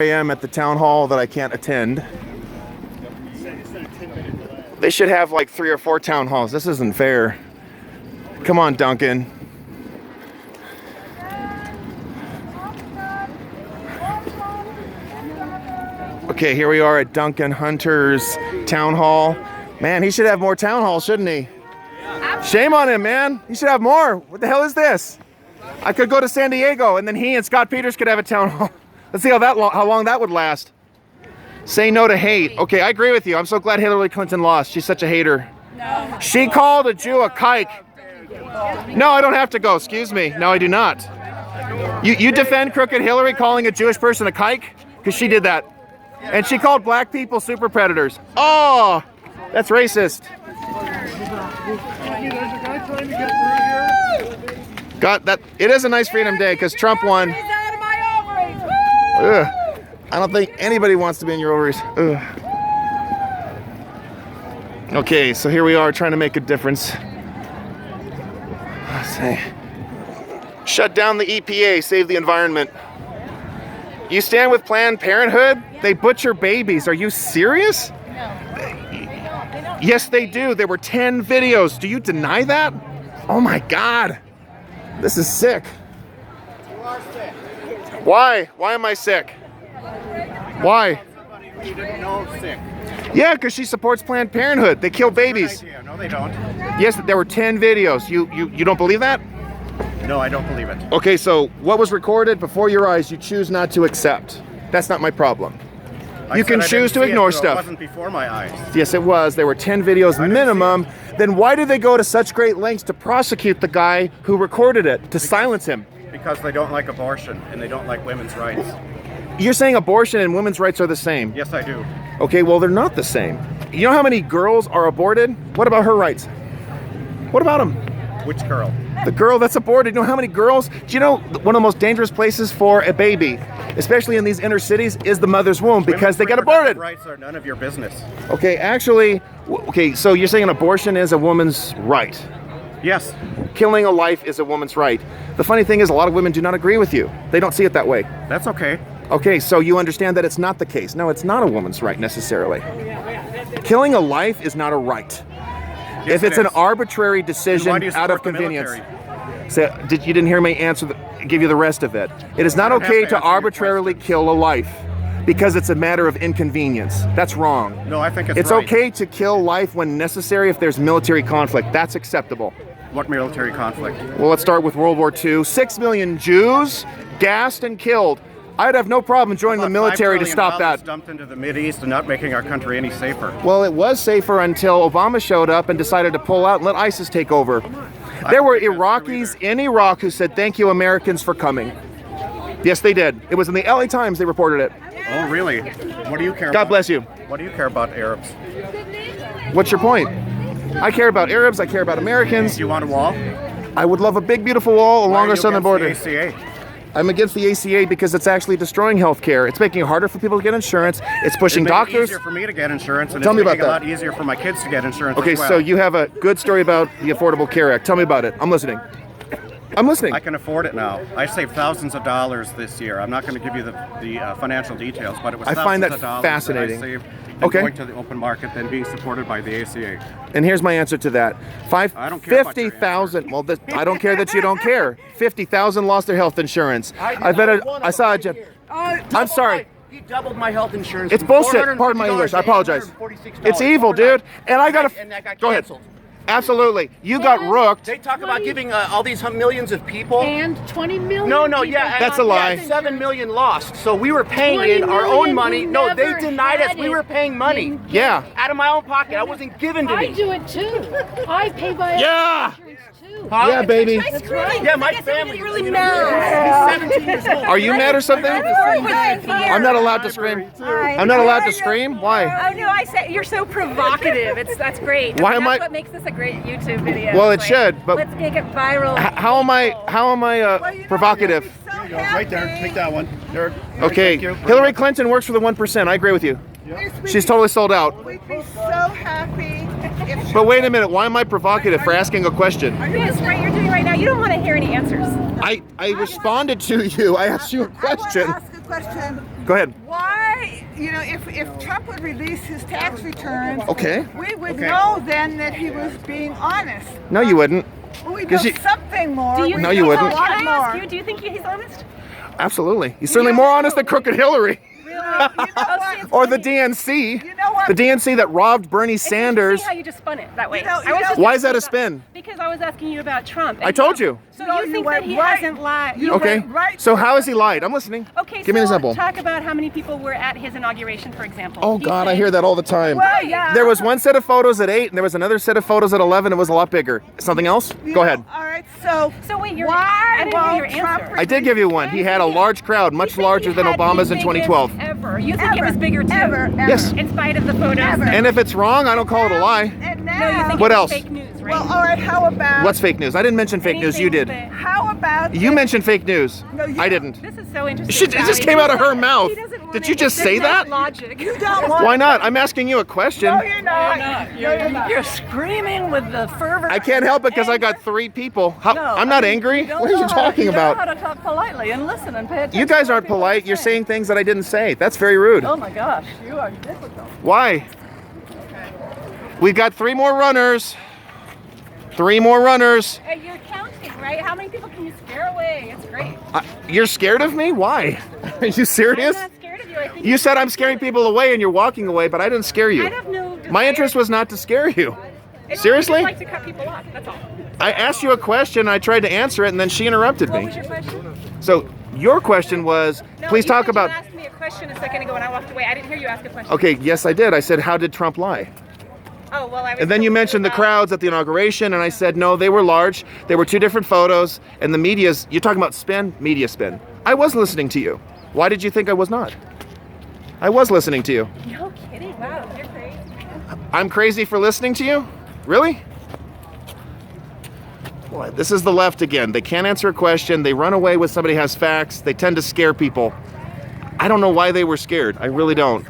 a.m. at the town hall that I can't attend. They should have like 3 or 4 town halls. This isn't fair. Come on, Duncan. Okay, here we are at Duncan Hunter's town hall. Man, he should have more town halls, shouldn't he? Shame on him, man. He should have more. What the hell is this? I could go to San Diego, and then he and Scott Peters could have a town hall. Let's see how long that would last. Say no to hate. Okay, I agree with you. I'm so glad Hillary Clinton lost. She's such a hater. No. She called a Jew a kike. No, I don't have to go. Excuse me. No, I do not. You defend crooked Hillary calling a Jewish person a kike? Because she did that. And she called black people super predators. Oh, that's racist. God, that it is a nice Freedom Day because Trump won. Ugh. I don't think anybody wants to be in your ovaries. Ugh. Okay, so here we are trying to make a difference. Let's see. Shut down the EPA, save the environment. You stand with Planned Parenthood? They butcher babies. Are you serious? Yes, they do. There were 10 videos. Do you deny that? Oh my God. This is sick. You are sick. Why? Why am I sick? Why? You didn't know sick. Yeah, because she supports Planned Parenthood. They kill babies. No, they don't. Yes, there were 10 videos. You don't believe that? No, I don't believe it. Okay, so what was recorded before your eyes, you choose not to accept. That's not my problem. You can choose to ignore stuff. It wasn't before my eyes. Yes, it was. There were 10 videos minimum. Then why did they go to such great lengths to prosecute the guy who recorded it, to silence him? Because they don't like abortion and they don't like women's rights. You're saying abortion and women's rights are the same? Yes, I do. Okay, well, they're not the same. You know how many girls are aborted? What about her rights? What about them? Which girl? The girl that's aborted. You know how many girls? Do you know one of the most dangerous places for a baby, especially in these inner cities, is the mother's womb because they get aborted? Rights are none of your business. Okay, actually, okay, so you're saying an abortion is a woman's right? Yes. Killing a life is a woman's right. The funny thing is a lot of women do not agree with you. They don't see it that way. That's okay. Okay, so you understand that it's not the case. No, it's not a woman's right necessarily. Killing a life is not a right. Yes, if it's an arbitrary decision out of convenience. So, you didn't hear me give you the rest of it. It is not okay to arbitrarily kill a life because it's a matter of inconvenience. That's wrong. No, I think it's right. Okay to kill life when necessary if there's military conflict. That's acceptable. What military conflict? Well, let's start with World War II. 6 million Jews gassed and killed. I'd have no problem joining the military to stop that. Dumped into the Mideast and not making our country any safer. Well, it was safer until Obama showed up and decided to pull out and let ISIS take over. There were Iraqis in Iraq who said, "Thank you, Americans, for coming." Yes, they did. It was in the LA Times they reported it. Oh, really? What do you care about? God bless you. What do you care about Arabs? What's your point? I care about Arabs. I care about Americans. Do you want a wall? I would love a big, beautiful wall along our southern border. ACA? I'm against the ACA because it's actually destroying healthcare. It's making it harder for people to get insurance. It's pushing doctors. It's easier for me to get insurance, and Tell me it's about making that. a lot easier for my kids to get insurance. Okay, as well. so you have a good story about the Affordable Care Act. Tell me about it. I'm listening. I'm listening. I can afford it now. I saved thousands of dollars this year. I'm not going to give you the financial details, but it was thousands find that of dollars fascinating. that I saved going to the open market than being supported by the ACA. And here's my answer to that. I don't care about your 50,000. Well, I don't care that you don't care. 50,000 lost their health insurance. I saw a. I'm sorry. You doubled my health insurance. It's bullshit. Pardon my English. I apologize. It's evil, dude. And I gotta. Go ahead. Absolutely. You got rooked. They talk about giving all these millions of people. And 20 million. No, yeah. That's a lie. 7 million lost. So we were paying in our own money. No, they denied us. We were paying money. Yeah. Out of my own pocket. I wasn't given to me. I do it too. I pay by Yeah. insurance too. Huh? Yeah, baby. Yeah, my family. Really mad. He's 17 years old. Are you mad or something? I'm not allowed to scream. I'm not allowed to scream? Why? Oh no, I said you're so provocative. That's great. Why am That's I- what makes this a great YouTube video. Well, it It's should, but- let's make it viral. How am I provocative? Right there. Take that one. There. Okay. Thank you. Hillary Clinton works for the 1%. I agree with you. She's totally sold out. We'd be so happy if she But wait a minute. Why am I provocative for asking a question? Because what you're doing right now, you don't want to hear any answers. I responded to you. I asked you a question. I want to ask a question. Go ahead. Why, if Trump would release his tax returns, Okay. we would know then that he was being honest. No, you wouldn't. We know something more. Do you No, think you he's wouldn't. honest? Can I More. ask you, do you think he's honest? Absolutely. He's certainly more honest than crooked Hillary. Really? Oh, Or the DNC. You know what? The DNC that robbed Bernie Sanders. See how you just spun it that way. You know- I was just Why is that a asking spin? Because I was asking you about Trump. I told you. So No, you you think went that he right. hasn't lied? You Okay. went right So to how has he lied? I'm listening. Okay, Give me an so example. talk about how many people were at his inauguration, for example. Oh He God, I said- hear that all the time. Well, yeah. There was one set of photos at 8, and there was another set of photos at 11. It was a lot bigger. Something else? Go ahead. All right, so So wait, you're, why I didn't hear your won't Trump answer. I did give you one. He had a large crowd, You much think larger he than had Obama's the in biggest 2012. Ever. You think it was bigger too? Ever. Yes. In spite of the photos. Ever. that- And if it's wrong, I don't call it a lie. And no, you now, think What it was else? fake news, right? well, all right, how about What's fake news? I didn't mention fake news. You did. Anything that- how about You mentioned fake news. No, you I don't. didn't. This is so interesting. She- it just Sally. came out of her He mouth. doesn't want Did it. you just There's say no that? Logic. you don't want Why not? I'm asking you a question. No, you're not. You're screaming with the fervor. I can't help it because I got 3 people. I'm not angry. You don't What are you know how- talking you don't know about? how to talk politely and listen and pay attention. You guys to what aren't people polite. are You're saying. saying things that I didn't say. That's very rude. Oh my gosh, you are difficult. Why? We got 3 more runners. 3 more runners. And you're counting, right? How many people can you scare away? It's great. You're scared of me? Why? Are you serious? I'm not scared of you. I think You said I'm scaring people away and you're walking away, but I didn't scare I you. have no desire. My interest was not to scare you. It's Seriously? I just like to cut people off. That's all. I asked you a question, I tried to answer it, and then she interrupted What me. was your question? So your question was, No, please you talk said about. You asked me a question a second ago and I walked away. I didn't hear you ask a question. Okay, yes, I did. I said, how did Trump lie? Oh, well, I was And then you told mentioned the about- crowds at the inauguration, and I said, no, they were large. They were 2 different photos, and the media's, you're talking about spin? Media spin. I was listening to you. Why did you think I was not? I was listening to you. No kidding. Wow, you're crazy. I'm crazy for listening to you? Really? Boy, this is the left again. They can't answer a question. They run away when somebody has facts. They tend to scare people. I don't know why they were scared. I really don't.